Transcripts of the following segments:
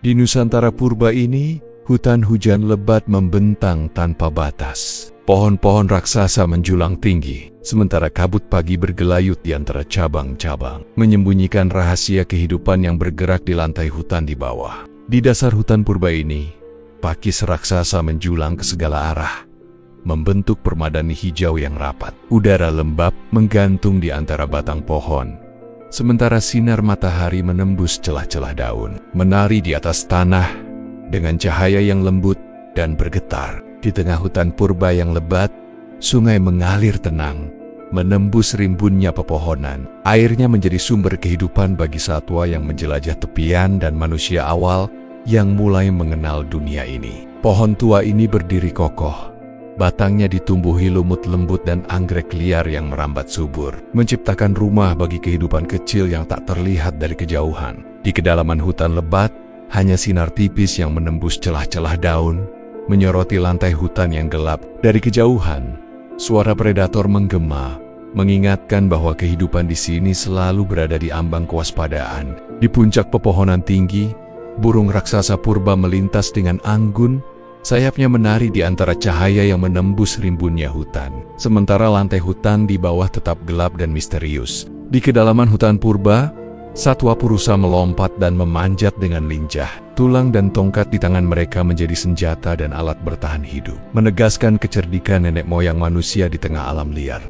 Di Nusantara purba ini, hutan hujan lebat membentang tanpa batas. Pohon-pohon raksasa menjulang tinggi, sementara kabut pagi bergelayut di antara cabang-cabang, menyembunyikan rahasia kehidupan yang bergerak di lantai hutan di bawah. Di dasar hutan purba ini, pakis raksasa menjulang ke segala arah, membentuk permadani hijau yang rapat. Udara lembab menggantung di antara batang pohon, sementara sinar matahari menembus celah-celah daun, menari di atas tanah dengan cahaya yang lembut dan bergetar. Di tengah hutan purba yang lebat, sungai mengalir tenang, menembus rimbunnya pepohonan. Airnya menjadi sumber kehidupan bagi satwa yang menjelajah tepian dan manusia awal yang mulai mengenal dunia ini. Pohon tua ini berdiri kokoh. Batangnya ditumbuhi lumut lembut dan anggrek liar yang merambat subur, menciptakan rumah bagi kehidupan kecil yang tak terlihat dari kejauhan. Di kedalaman hutan lebat, hanya sinar tipis yang menembus celah-celah daun, menyoroti lantai hutan yang gelap. Dari kejauhan, suara predator menggema, mengingatkan bahwa kehidupan di sini selalu berada di ambang kewaspadaan. Di puncak pepohonan tinggi, burung raksasa purba melintas dengan anggun, sayapnya menari di antara cahaya yang menembus rimbunnya hutan. Sementara lantai hutan di bawah tetap gelap dan misterius. Di kedalaman hutan purba, satwa purusa melompat dan memanjat dengan lincah. Tulang dan tongkat di tangan mereka menjadi senjata dan alat bertahan hidup, menegaskan kecerdikan nenek moyang manusia di tengah alam liar.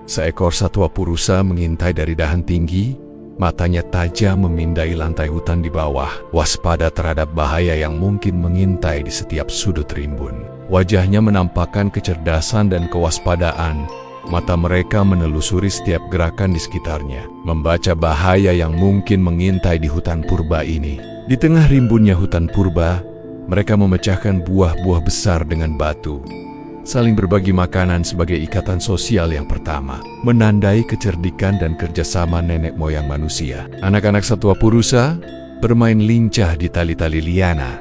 Seekor satwa purusa mengintai dari dahan tinggi, matanya tajam memindai lantai hutan di bawah, waspada terhadap bahaya yang mungkin mengintai di setiap sudut rimbun. Wajahnya menampakkan kecerdasan dan kewaspadaan. Mata mereka menelusuri setiap gerakan di sekitarnya, membaca bahaya yang mungkin mengintai di hutan purba ini. Di tengah rimbunnya hutan purba, mereka memecahkan buah-buah besar dengan batu, saling berbagi makanan sebagai ikatan sosial yang pertama, menandai kecerdikan dan kerjasama nenek moyang manusia. Anak-anak satwa purusa bermain lincah di tali-tali liana,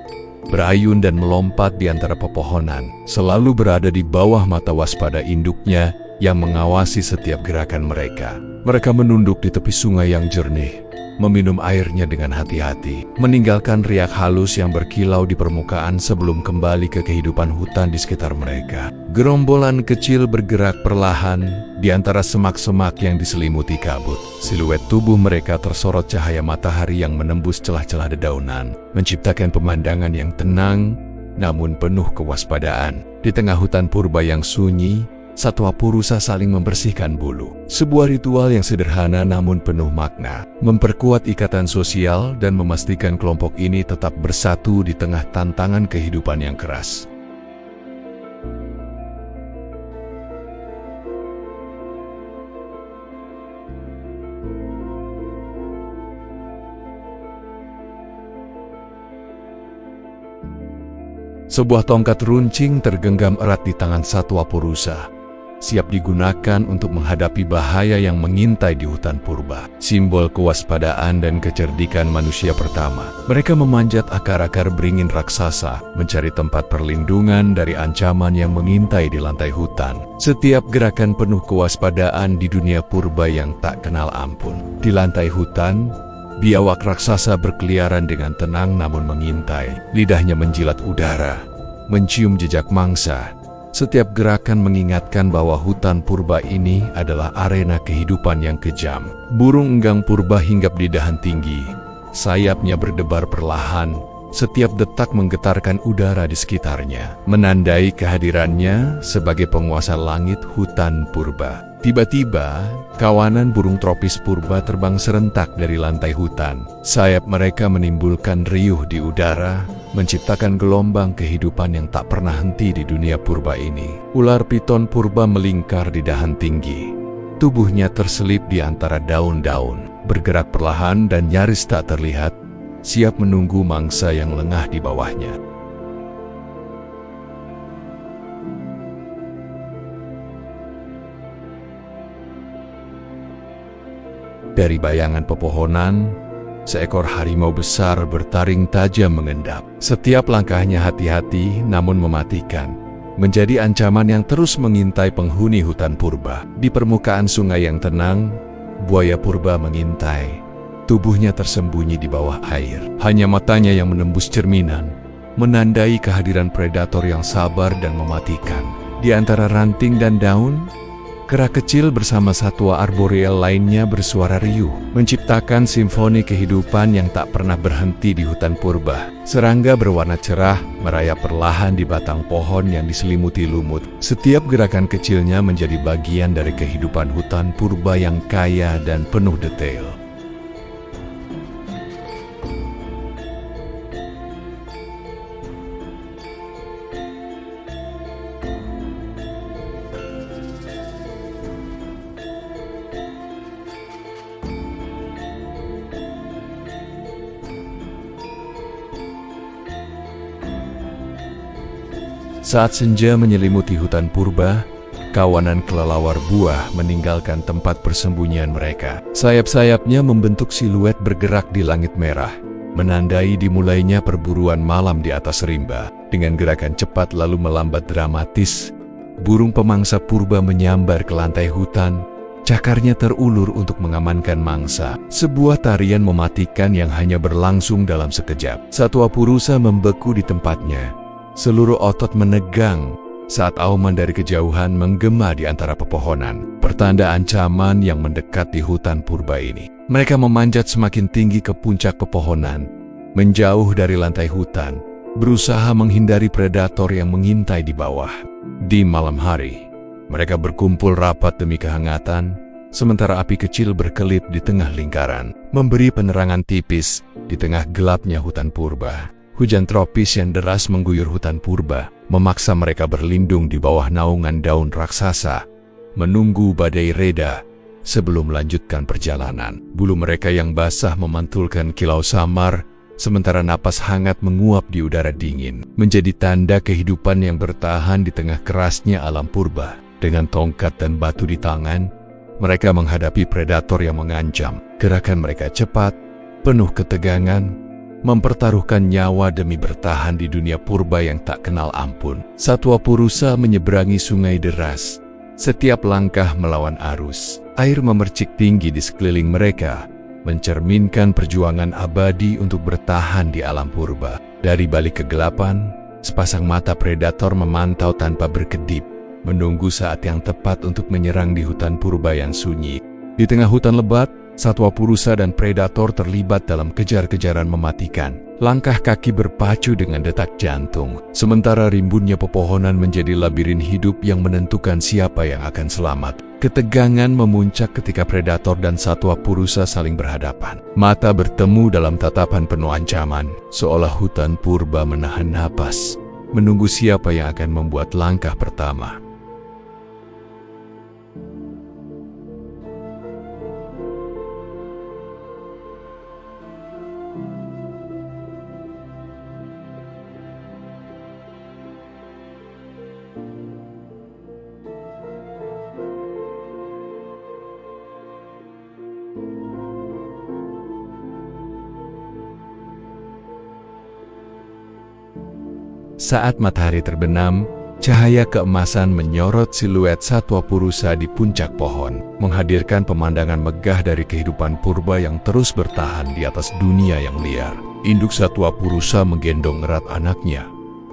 berayun dan melompat di antara pepohonan, selalu berada di bawah mata waspada induknya yang mengawasi setiap gerakan mereka. Mereka menunduk di tepi sungai yang jernih, meminum airnya dengan hati-hati, meninggalkan riak halus yang berkilau di permukaan sebelum kembali ke kehidupan hutan di sekitar mereka. Gerombolan kecil bergerak perlahan di antara semak-semak yang diselimuti kabut. Siluet tubuh mereka tersorot cahaya matahari yang menembus celah-celah dedaunan, menciptakan pemandangan yang tenang namun penuh kewaspadaan. Di tengah hutan purba yang sunyi, satwa purusa saling membersihkan bulu. Sebuah ritual yang sederhana namun penuh makna, memperkuat ikatan sosial dan memastikan kelompok ini tetap bersatu di tengah tantangan kehidupan yang keras. Sebuah tongkat runcing tergenggam erat di tangan satwa purusa, siap digunakan untuk menghadapi bahaya yang mengintai di hutan purba. Simbol kewaspadaan dan kecerdikan manusia pertama. Mereka memanjat akar-akar beringin raksasa, mencari tempat perlindungan dari ancaman yang mengintai di lantai hutan. Setiap gerakan penuh kewaspadaan di dunia purba yang tak kenal ampun. Di lantai hutan, biawak raksasa berkeliaran dengan tenang namun mengintai. Lidahnya menjilat udara, mencium jejak mangsa. Setiap gerakan mengingatkan bahwa hutan purba ini adalah arena kehidupan yang kejam. Burung enggang purba hinggap di dahan tinggi. Sayapnya berdebar perlahan. Setiap detak menggetarkan udara di sekitarnya, menandai kehadirannya sebagai penguasa langit hutan purba. Tiba-tiba, kawanan burung tropis purba terbang serentak dari lantai hutan. Sayap mereka menimbulkan riuh di udara, menciptakan gelombang kehidupan yang tak pernah henti di dunia purba ini. Ular piton purba melingkar di dahan tinggi. Tubuhnya terselip di antara daun-daun, bergerak perlahan dan nyaris tak terlihat, siap menunggu mangsa yang lengah di bawahnya. Dari bayangan pepohonan, seekor harimau besar bertaring tajam mengendap. Setiap langkahnya hati-hati namun mematikan, menjadi ancaman yang terus mengintai penghuni hutan purba. Di permukaan sungai yang tenang, buaya purba mengintai. Tubuhnya tersembunyi di bawah air. Hanya matanya yang menembus cerminan, menandai kehadiran predator yang sabar dan mematikan. Di antara ranting dan daun, kera kecil bersama satwa arboreal lainnya bersuara riuh, menciptakan simfoni kehidupan yang tak pernah berhenti di hutan purba. Serangga berwarna cerah merayap perlahan di batang pohon yang diselimuti lumut. Setiap gerakan kecilnya menjadi bagian dari kehidupan hutan purba yang kaya dan penuh detail. Saat senja menyelimuti hutan purba, kawanan kelelawar buah meninggalkan tempat persembunyian mereka. Sayap-sayapnya membentuk siluet bergerak di langit merah, menandai dimulainya perburuan malam di atas rimba. Dengan gerakan cepat lalu melambat dramatis, burung pemangsa purba menyambar ke lantai hutan, cakarnya terulur untuk mengamankan mangsa. Sebuah tarian mematikan yang hanya berlangsung dalam sekejap. Satwa purusa membeku di tempatnya. Seluruh otot menegang saat auman dari kejauhan menggema di antara pepohonan, pertanda ancaman yang mendekat di hutan purba ini. Mereka memanjat semakin tinggi ke puncak pepohonan, menjauh dari lantai hutan, berusaha menghindari predator yang mengintai di bawah. Di malam hari, mereka berkumpul rapat demi kehangatan, sementara api kecil berkelip di tengah lingkaran, memberi penerangan tipis di tengah gelapnya hutan purba. Hujan tropis yang deras mengguyur hutan purba, memaksa mereka berlindung di bawah naungan daun raksasa, menunggu badai reda sebelum melanjutkan perjalanan. Bulu mereka yang basah memantulkan kilau samar, sementara napas hangat menguap di udara dingin, menjadi tanda kehidupan yang bertahan di tengah kerasnya alam purba. Dengan tongkat dan batu di tangan, mereka menghadapi predator yang mengancam. Gerakan mereka cepat, penuh ketegangan, mempertaruhkan nyawa demi bertahan di dunia purba yang tak kenal ampun. Satwa purusa menyeberangi sungai deras, setiap langkah melawan arus. Air memercik tinggi di sekeliling mereka, mencerminkan perjuangan abadi untuk bertahan di alam purba. Dari balik kegelapan, sepasang mata predator memantau tanpa berkedip, menunggu saat yang tepat untuk menyerang di hutan purba yang sunyi. Di tengah hutan lebat, satwa purusa dan predator terlibat dalam kejar-kejaran mematikan. Langkah kaki berpacu dengan detak jantung, sementara rimbunnya pepohonan menjadi labirin hidup yang menentukan siapa yang akan selamat. Ketegangan memuncak ketika predator dan satwa purusa saling berhadapan. Mata bertemu dalam tatapan penuh ancaman, seolah hutan purba menahan napas, menunggu siapa yang akan membuat langkah pertama. Saat matahari terbenam, cahaya keemasan menyorot siluet satwa purusa di puncak pohon, menghadirkan pemandangan megah dari kehidupan purba yang terus bertahan di atas dunia yang liar. Induk satwa purusa menggendong erat anaknya.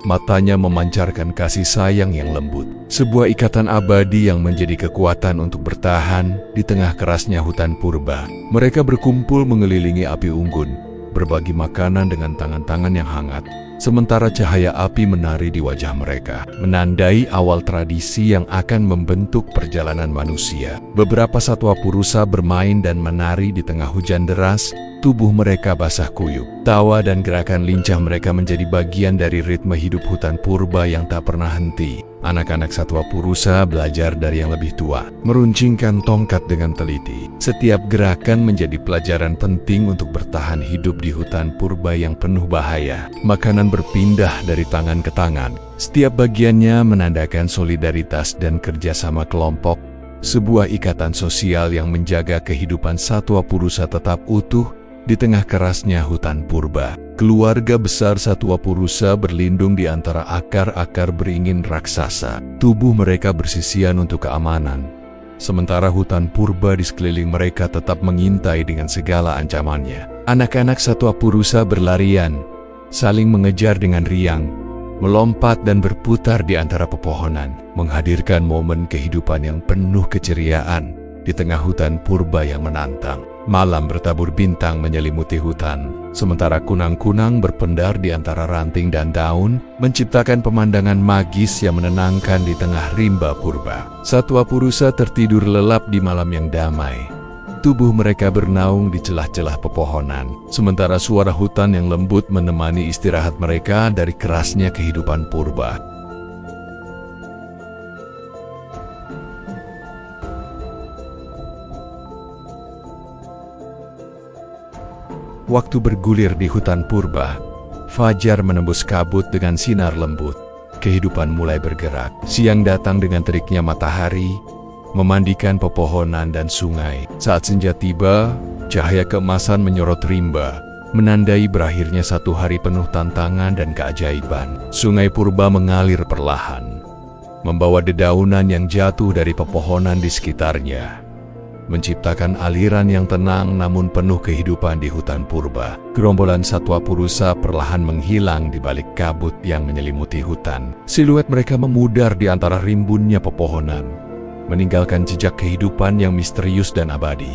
Matanya memancarkan kasih sayang yang lembut. Sebuah ikatan abadi yang menjadi kekuatan untuk bertahan di tengah kerasnya hutan purba. Mereka berkumpul mengelilingi api unggun, berbagi makanan dengan tangan-tangan yang hangat. Sementara cahaya api menari di wajah mereka, menandai awal tradisi yang akan membentuk perjalanan manusia. Beberapa satwa purusa bermain dan menari di tengah hujan deras, tubuh mereka basah kuyup. Tawa dan gerakan lincah mereka menjadi bagian dari ritme hidup hutan purba yang tak pernah henti. Anak-anak satwa purusa belajar dari yang lebih tua, meruncingkan tongkat dengan teliti. Setiap gerakan menjadi pelajaran penting untuk bertahan hidup di hutan purba yang penuh bahaya. Makanan berpindah dari tangan ke tangan. Setiap bagiannya menandakan solidaritas dan kerjasama kelompok, sebuah ikatan sosial yang menjaga kehidupan satwa purusa tetap utuh di tengah kerasnya hutan purba. Keluarga besar Satwa Purusa berlindung di antara akar-akar beringin raksasa. Tubuh mereka bersisian untuk keamanan, sementara hutan purba di sekeliling mereka tetap mengintai dengan segala ancamannya. Anak-anak Satwa Purusa berlarian, saling mengejar dengan riang, melompat dan berputar di antara pepohonan, menghadirkan momen kehidupan yang penuh keceriaan di tengah hutan purba yang menantang. Malam bertabur bintang menyelimuti hutan, sementara kunang-kunang berpendar di antara ranting dan daun, menciptakan pemandangan magis yang menenangkan di tengah rimba purba. Satwa Purusa tertidur lelap di malam yang damai. Tubuh mereka bernaung di celah-celah pepohonan, sementara suara hutan yang lembut menemani istirahat mereka dari kerasnya kehidupan purba. Waktu bergulir di hutan purba, fajar menembus kabut dengan sinar lembut. Kehidupan mulai bergerak. Siang datang dengan teriknya matahari, memandikan pepohonan dan sungai. Saat senja tiba, cahaya keemasan menyorot rimba, menandai berakhirnya satu hari penuh tantangan dan keajaiban. Sungai purba mengalir perlahan, membawa dedaunan yang jatuh dari pepohonan di sekitarnya, menciptakan aliran yang tenang namun penuh kehidupan di hutan purba. Gerombolan Satwa Purusa perlahan menghilang di balik kabut yang menyelimuti hutan. Siluet mereka memudar di antara rimbunnya pepohonan, meninggalkan jejak kehidupan yang misterius dan abadi.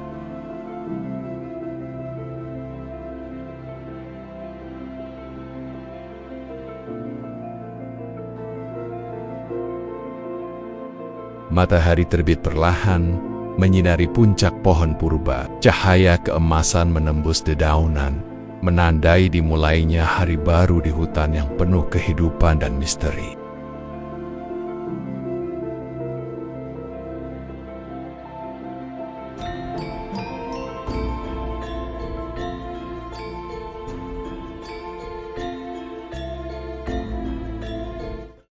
Matahari terbit perlahan, menyinari puncak pohon purba. Cahaya keemasan menembus dedaunan, menandai dimulainya hari baru di hutan yang penuh kehidupan dan misteri.